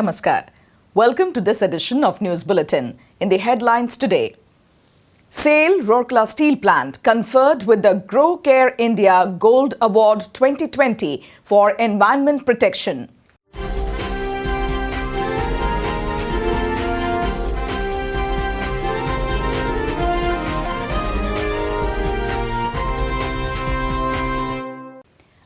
Namaskar. Welcome to this edition of News Bulletin. In the headlines today, SAIL Rourkela Steel Plant conferred with the Grow Care India Gold Award 2020 for Environment Protection.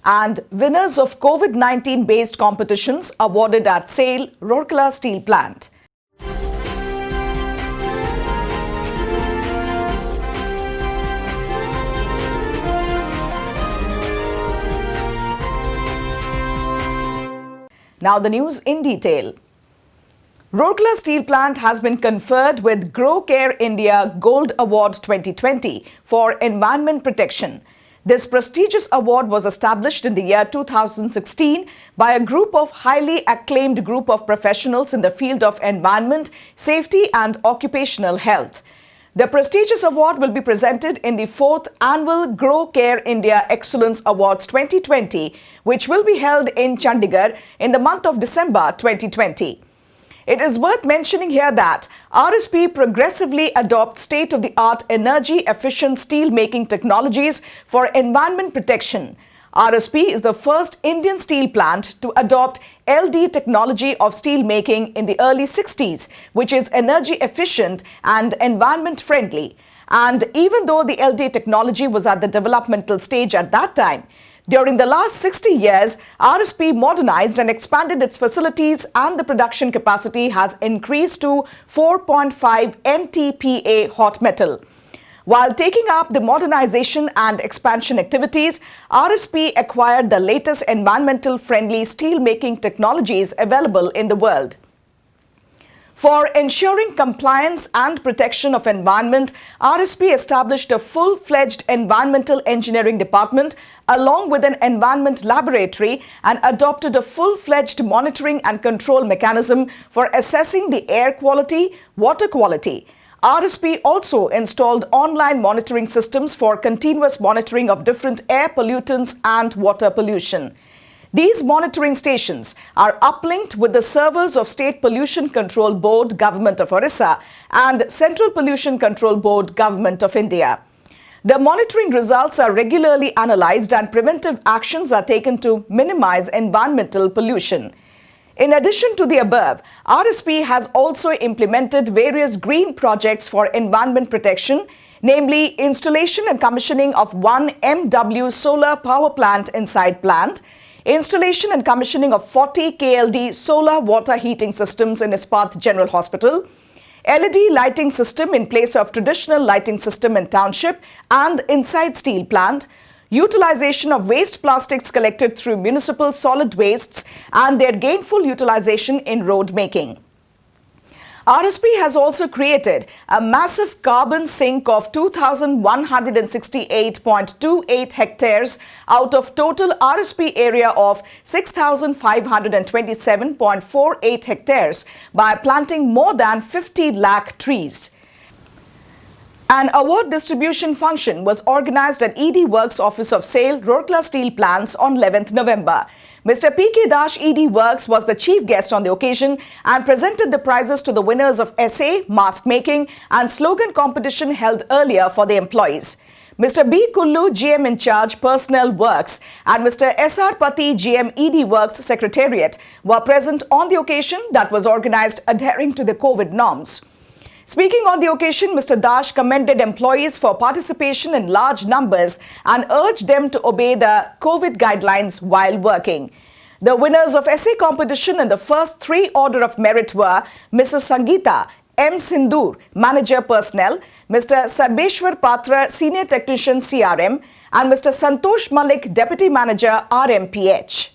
And winners of COVID-19 based competitions awarded at SAIL Rourkela Steel Plant. Now the news in detail. Rourkela Steel Plant has been conferred with Grow Care India Gold Award 2020 for Environment Protection. This prestigious award was established in the year 2016 by a group of highly acclaimed group of professionals in the field of environment, safety and occupational health. The prestigious award will be presented in the 4th Annual Grow Care India Excellence Awards 2020, which will be held in Chandigarh in the month of December 2020. It is worth mentioning here that RSP progressively adopts state-of-the-art energy-efficient steel-making technologies for environment protection. RSP is the first Indian steel plant to adopt LD technology of steel making in the early 60s, which is energy-efficient and environment-friendly. And even though the LD technology was at the developmental stage at that time, during the last 60 years, RSP modernized and expanded its facilities and the production capacity has increased to 4.5 MTPA hot metal. While taking up the modernization and expansion activities, RSP acquired the latest environmental-friendly steel-making technologies available in the world. For ensuring compliance and protection of environment, RSP established a full-fledged environmental engineering department along with an environment laboratory and adopted a full-fledged monitoring and control mechanism for assessing the air quality, water quality. RSP also installed online monitoring systems for continuous monitoring of different air pollutants and water pollution. These monitoring stations are uplinked with the servers of State Pollution Control Board, Government of Orissa, and Central Pollution Control Board, Government of India. The monitoring results are regularly analyzed and preventive actions are taken to minimize environmental pollution. In addition to the above, RSP has also implemented various green projects for environment protection, namely installation and commissioning of 1 MW solar power plant inside plant, installation and commissioning of 40 KLD solar water heating systems in Ispat General Hospital, LED lighting system in place of traditional lighting system in township and inside steel plant, utilization of waste plastics collected through municipal solid wastes and their gainful utilization in road making. RSP has also created a massive carbon sink of 2,168.28 hectares out of total RSP area of 6,527.48 hectares by planting more than 50 lakh trees. An award distribution function was organized at ED Works office of SAIL Rourkela Steel Plants on 11th November. Mr. P.K. Dash ED Works was the chief guest on the occasion and presented the prizes to the winners of essay, mask making and slogan competition held earlier for the employees. Mr. B. Kullu, GM in charge, Personnel Works, and Mr. S.R. Pati, GM ED Works Secretariat were present on the occasion that was organized adhering to the COVID norms. Speaking on the occasion, Mr. Dash commended employees for participation in large numbers and urged them to obey the COVID guidelines while working. The winners of essay competition in the first 3 order of merit were Mrs. Sangeeta M. Sindur, Manager Personnel, Mr. Sarbeshwar Patra, Senior Technician CRM, and Mr. Santosh Malik, Deputy Manager RMPH.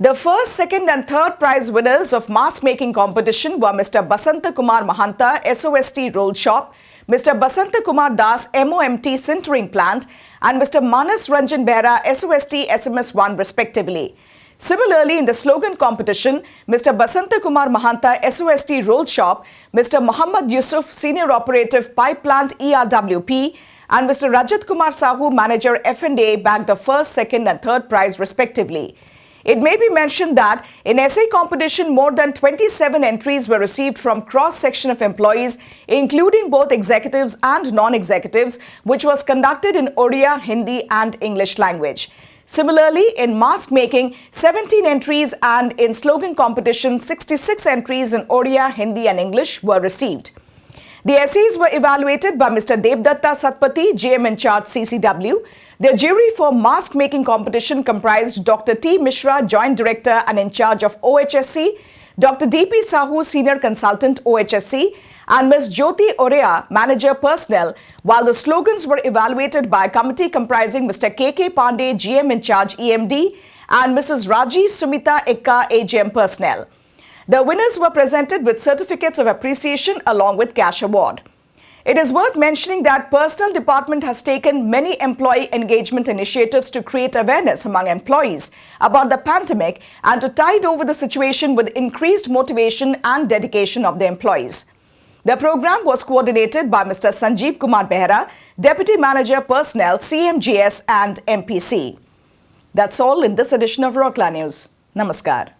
The first, second and third prize winners of mask making competition were Mr. Basanta Kumar Mahanta, SOST Roll Shop, Mr. Basanta Kumar Das, MOMT Sintering Plant, and Mr. Manas Ranjan Behra, SOST SMS1 respectively. Similarly, in the slogan competition, Mr. Basanta Kumar Mahanta, SOST Roll Shop, Mr. Muhammad Yusuf, Senior Operative Pipe Plant ERWP, and Mr. Rajat Kumar Sahu, Manager F&A, bagged the first, second and third prize respectively. It may be mentioned that in essay competition, more than 27 entries were received from cross-section of employees, including both executives and non-executives, which was conducted in Odia, Hindi and English language. Similarly, in mask making, 17 entries, and in slogan competition, 66 entries in Odia, Hindi and English were received. The essays were evaluated by Mr. Devdatta Satpathy, GM in charge CCW. The jury for mask making competition comprised Dr. T. Mishra, Joint Director and in charge of OHSC, Dr. D.P. Sahu, Senior Consultant OHSC, and Ms. Jyoti Orea, Manager Personnel, while the slogans were evaluated by a committee comprising Mr. K.K. Pandey, GM in charge EMD, and Mrs. Raji Sumita Ekka, AGM Personnel. The winners were presented with certificates of appreciation along with cash award. It is worth mentioning that Personnel Department has taken many employee engagement initiatives to create awareness among employees about the pandemic and to tide over the situation with increased motivation and dedication of the employees. The program was coordinated by Mr. Sanjeev Kumar Behra, Deputy Manager Personnel, CMGS and MPC. That's all in this edition of Rourkela News. Namaskar.